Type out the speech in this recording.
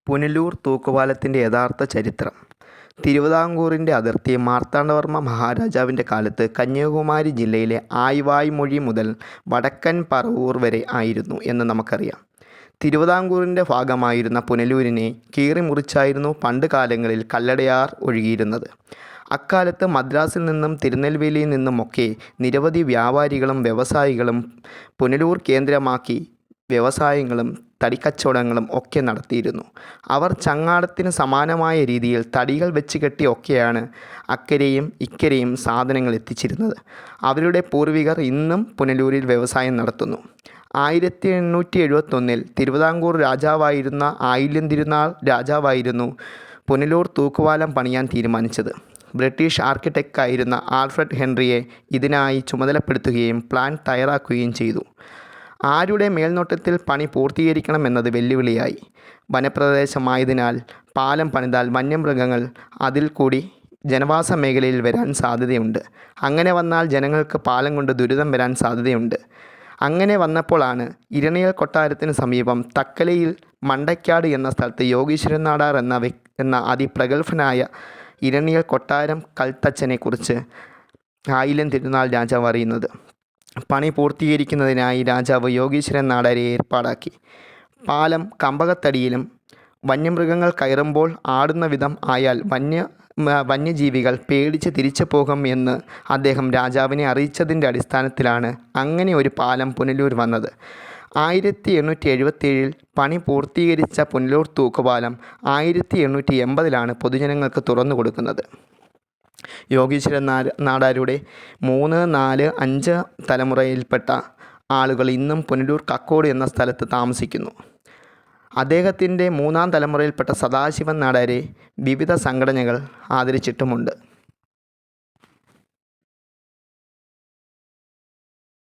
പുനലൂർ തൂക്കുപാലത്തിൻ്റെ യഥാർത്ഥ ചരിത്രം. തിരുവിതാംകൂറിൻ്റെ അതിർത്തി മാർത്താണ്ഡവർമ്മ മഹാരാജാവിൻ്റെ കാലത്ത് കന്യാകുമാരി ജില്ലയിലെ ആയിവായ്മൊഴി മുതൽ വടക്കൻ പറവൂർ വരെ ആയിരുന്നു എന്ന് നമുക്കറിയാം. തിരുവിതാംകൂറിൻ്റെ ഭാഗമായിരുന്ന പുനലൂരിനെ കീറിമുറിച്ചായിരുന്നു പണ്ട് കാലങ്ങളിൽ കല്ലടയാർ ഒഴുകിയിരുന്നത്. അക്കാലത്ത് മദ്രാസിൽ നിന്നും തിരുനെൽവേലിയിൽ നിന്നുമൊക്കെ നിരവധി വ്യാപാരികളും വ്യവസായികളും പുനലൂർ കേന്ദ്രമാക്കി വ്യവസായങ്ങളും തടിക്കച്ചവടങ്ങളും ഒക്കെ നടത്തിയിരുന്നു. അവർ ചങ്ങാടത്തിന് സമാനമായ രീതിയിൽ തടികൾ വെച്ച് കെട്ടി ഒക്കെയാണ് അക്കരെയും ഇക്കരെയും സാധനങ്ങൾ എത്തിച്ചിരുന്നത്. അവരുടെ പൂർവികർ ഇന്നും പുനലൂരിൽ വ്യവസായം നടത്തുന്നു. 1871 തിരുവിതാംകൂർ രാജാവായിരുന്ന ആയില്യം തിരുനാൾ രാജാവായിരുന്നു പുനലൂർ തൂക്കുപാലം പണിയാൻ തീരുമാനിച്ചത്. ബ്രിട്ടീഷ് ആർക്കിടെക്റ്റായിരുന്ന ആൽഫ്രഡ് ഹെൻറിയെ ഇതിനായി ചുമതലപ്പെടുത്തുകയും പ്ലാൻ തയ്യാറാക്കുകയും ചെയ്തു. ആരുടെ മേൽനോട്ടത്തിൽ പണി പൂർത്തീകരിക്കണമെന്നത് വെല്ലുവിളിയായി. വനപ്രദേശമായതിനാൽ പാലം പണിതാൽ വന്യമൃഗങ്ങൾ അതിൽ കൂടി ജനവാസ മേഖലയിൽ വരാൻ സാധ്യതയുണ്ട്. അങ്ങനെ വന്നാൽ ജനങ്ങൾക്ക് പാലം കൊണ്ട് ദുരിതം വരാൻ സാധ്യതയുണ്ട്. അങ്ങനെ വന്നപ്പോഴാണ് ഇരണിയൽ കൊട്ടാരത്തിന് സമീപം തക്കലയിൽ മണ്ടയ്ക്കാട് എന്ന സ്ഥലത്ത് യോഗീശ്വരൻ നാടാർ എന്ന അതിപ്രഗത്ഭനായ ഇരണിയൽ കൊട്ടാരം കൽത്തച്ഛനെക്കുറിച്ച് ആയില്യം തിരുനാൾ രാജാവ് അറിയുന്നത്. പണി പൂർത്തീകരിക്കുന്നതിനായി രാജാവ് യോഗീശ്വരൻ നാടാരെ ഏർപ്പാടാക്കി. പാലം കമ്പകത്തടിയിലും വന്യമൃഗങ്ങൾ കയറുമ്പോൾ ആടുന്ന വിധം ആയാൽ വന്യജീവികൾ പേടിച്ച് തിരിച്ചു പോകും എന്ന് അദ്ദേഹം രാജാവിനെ അറിയിച്ചതിൻ്റെ അടിസ്ഥാനത്തിലാണ് അങ്ങനെ ഒരു പാലം പുനലൂർ വന്നത്. 1877 പണി പൂർത്തീകരിച്ച പുനലൂർ തൂക്കുപാലം 1880 പൊതുജനങ്ങൾക്ക് തുറന്നു കൊടുക്കുന്നത്. യോഗീശ്വരൻ നാടാരുടെ 3, 4, 5 തലമുറയിൽപ്പെട്ട ആളുകൾ ഇന്നും പുനലൂർ കക്കോട് എന്ന സ്ഥലത്ത് താമസിക്കുന്നു. അദ്ദേഹത്തിൻ്റെ 3ാം തലമുറയിൽപ്പെട്ട സദാശിവൻ നാടാരെ വിവിധ സംഘടനകൾ ആദരിച്ചിട്ടുമുണ്ട്.